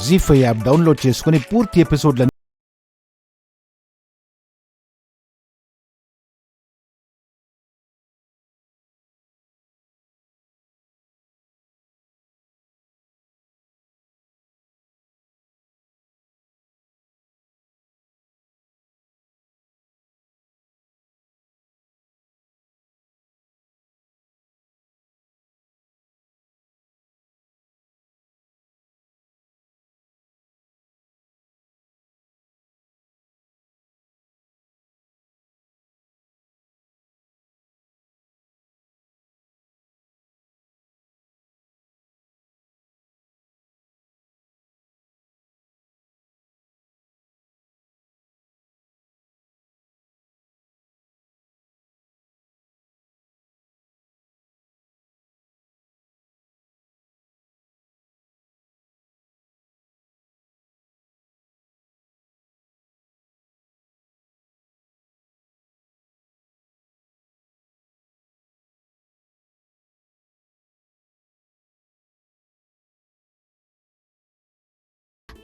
జీ5 app download చేసుకుని పూర్తి ఎపిసోడ్లను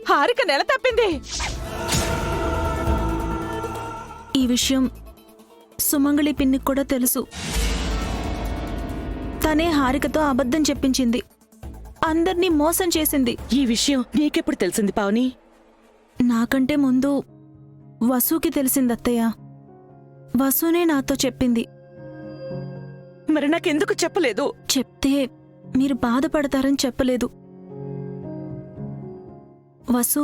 హారిక నెల తప్పింది. ఈ విషయం సుమంగళి పిన్నికి కూడా తెలుసు. తనే హారికతో అబద్ధం చెప్పించింది, అందర్నీ మోసం చేసింది. ఈ విషయం నీకెప్పుడు తెలిసింది పావని? నాకంటే ముందు వసుకి తెలిసిందత్తయ్య. వసునే నాతో చెప్పింది. మరి నాకెందుకు చెప్పలేదు? చెప్తే మీరు బాధపడతారని చెప్పలేదు. వసు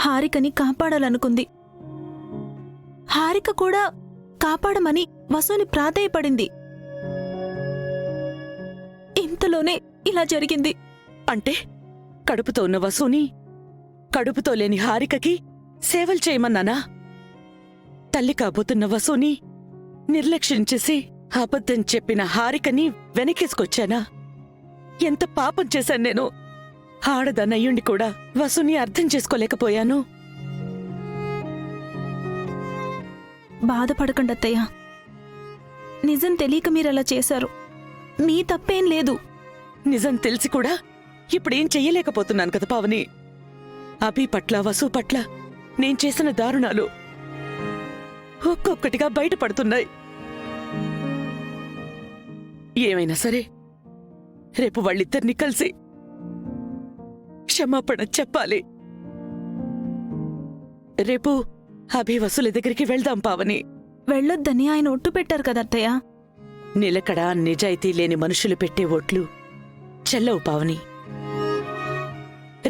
హారికని కాపాడాలనుకుంది. హారిక కూడా కాపాడమని వసుని ప్రాధేయపడింది. ఇంతలోనే ఇలా జరిగింది. అంటే కడుపుతో ఉన్న వసుని, కడుపుతో లేని హారికకి సేవలు చేయమన్నానా? తల్లి కాబోతున్న వసుని నిర్లక్ష్యం చేసి అబద్ధం చెప్పిన హారికని వెనకేసుకొచ్చానా? ఎంత పాపం చేశాను నేను. ఆడదన్నయ్యుండి కూడా వసుని అర్థం చేసుకోలేకపోయాను. బాధపడకండి అత్తయ్య. నిజం తెలియక మీరలా చేశారు. మీ తప్పేం లేదు. నిజం తెలిసి కూడా ఇప్పుడేం చెయ్యలేకపోతున్నాను కదా పావని. అభి పట్ల, వసు పట్ల నేను చేసిన దారుణాలు ఒక్కొక్కటిగా బయటపడుతున్నాయి. ఏమైనా సరే రేపు వాళ్ళిద్దరినీ కలిసి క్షమాపణ చెప్పాలి. రేపు అభి వసుల దగ్గరికి వెళ్దాం పావని. వెళ్ళొద్దని ఆయన ఒట్టు పెట్టారు కదా అత్తయ్య. నిలకడ, నిజాయితీ లేని మనుషులు పెట్టే ఓట్లు చెల్లవు పావని.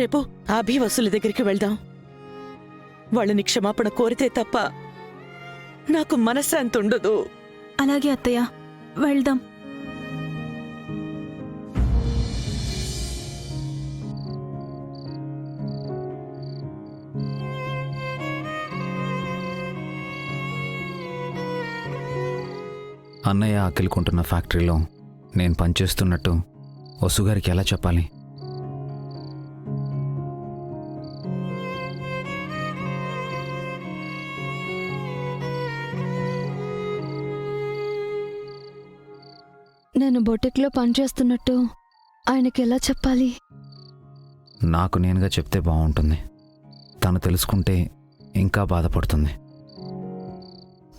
రేపు అభి వసుల దగ్గరికి వెళ్దాం. వాళ్ళని క్షమాపణ కోరితే తప్ప నాకు మనశ్శాంతి ఉండదు. అలాగే అత్తయ్య, వెళ్దాం. అన్నయ్య ఆకలికుంటున్న ఫ్యాక్టరీలో నేను పనిచేస్తున్నట్టు వసుగారికి ఎలా చెప్పాలి? నేను బొటిక్లో పనిచేస్తున్నట్టు ఆయనకి ఎలా చెప్పాలి? నాకు నేనుగా చెప్తే బాగుంటుంది. తను తెలుసుకుంటే ఇంకా బాధపడుతుంది.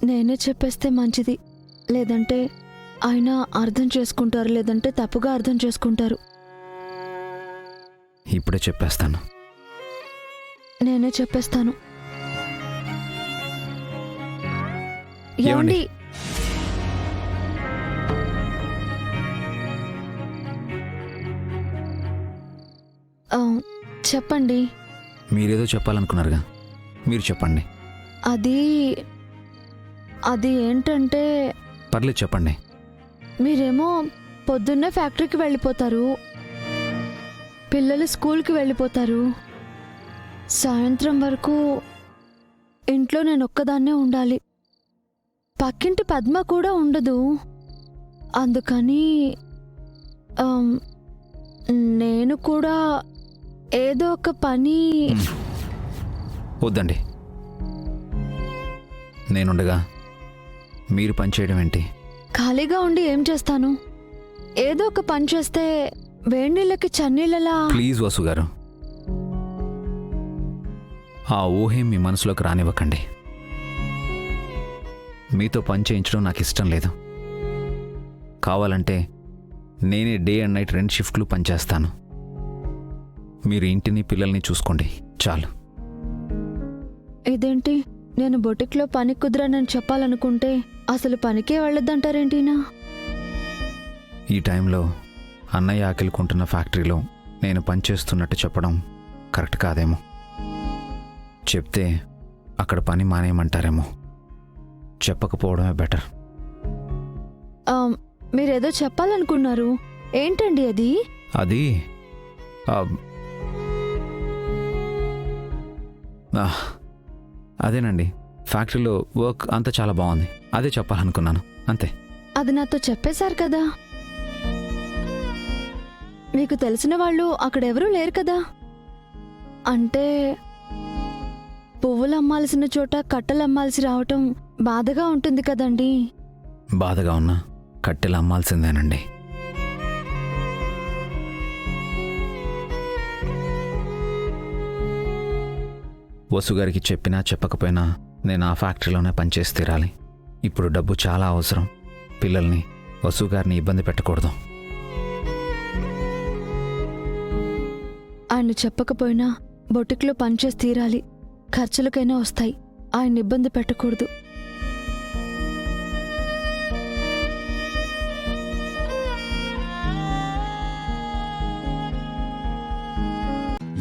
నేనే చెప్పేస్తే మంచిది. లేదంటే ఆయన అర్థం చేసుకుంటారు, లేదంటే తప్పుగా అర్థం చేసుకుంటారు. ఇప్పుడే చెప్పేస్తాను. నేనే చెప్పేస్తాను. ఏమండి? ఏమండి? చెప్పండి. మీరేదో చెప్పాలనుకున్నారుగా, మీరు చెప్పండి. అది ఏంటంటే, పర్లేదు చెప్పండి. మీరేమో పొద్దున్నే ఫ్యాక్టరీకి వెళ్ళిపోతారు, పిల్లలు స్కూల్కి వెళ్ళిపోతారు, సాయంత్రం వరకు ఇంట్లో నేను ఒక్కదాన్నే ఉండాలి. పక్కింటి పద్మ కూడా ఉండదు. అందుకని నేను కూడా ఏదో ఒక పని. వద్దండి, నేనుండగా మీరు పనిచేయడం ఏంటి? ఖాళీగా ఉండి ఏం చేస్తాను? ఏదో ఒక పని చేస్తే వేడినీళ్ళకి చన్నీళ్ళలా. ప్లీజ్ వసు గారు, ఆ ఊహే మీ మనసులోకి రానివ్వకండి. మీతో పని చేయించడం నాకు ఇష్టం లేదు. కావాలంటే నేనే డే అండ్ నైట్ 2 షిఫ్ట్లు పనిచేస్తాను. మీరు ఇంటిని పిల్లల్ని చూసుకోండి చాలు. ఇదేంటి, నేను బొటిక్లో పని కుదరనని చెప్పాలనుకుంటే అసలు పనికే వెళ్ళొద్దంటారేంటినా? ఈ టైంలో అన్నయ్య ఆకలికుంటున్న ఫ్యాక్టరీలో నేను పనిచేస్తున్నట్టు చెప్పడం కరెక్ట్ కాదేమో. చెప్తే అక్కడ పని మానేయమంటారేమో. చెప్పకపోవడమే బెటర్. మీరేదో చెప్పాలనుకున్నారు, ఏంటండి అది? అది అదేనండి, ఫ్యాక్టరీలో వర్క్ అంతా చాలా బాగుంది. అదే చెప్పాలనుకున్నాను, అంతే. అది నాతో చెప్పేశారు కదా. మీకు తెలిసిన వాళ్ళు అక్కడెవరూ లేరు కదా. అంటే పువ్వులు అమ్మాల్సిన చోట కట్టెలు అమ్మాల్సి రావటం బాధగా ఉంటుంది కదండి. బాధగా ఉన్నా కట్టెలు అమ్మాల్సిందేనండి. వసుగారికి చెప్పినా చెప్పకపోయినా నేను ఆ ఫ్యాక్టరీలోనే పనిచేసి తీరాలి. ఇప్పుడు డబ్బు చాలా అవసరం. పిల్లల్ని, వసుగారిని ఇబ్బంది పెట్టకూడదు. ఆయన చెప్పకపోయినా బొటిక్లో పనిచేసి తీరాలి. ఖర్చులకైనా వస్తాయి. ఆయన ఇబ్బంది పెట్టకూడదు.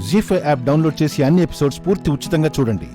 జీ5 యాప్ డౌన్లోడ్ చేసి అన్ని ఎపిసోడ్స్ పూర్తి ఉచితంగా చూడండి.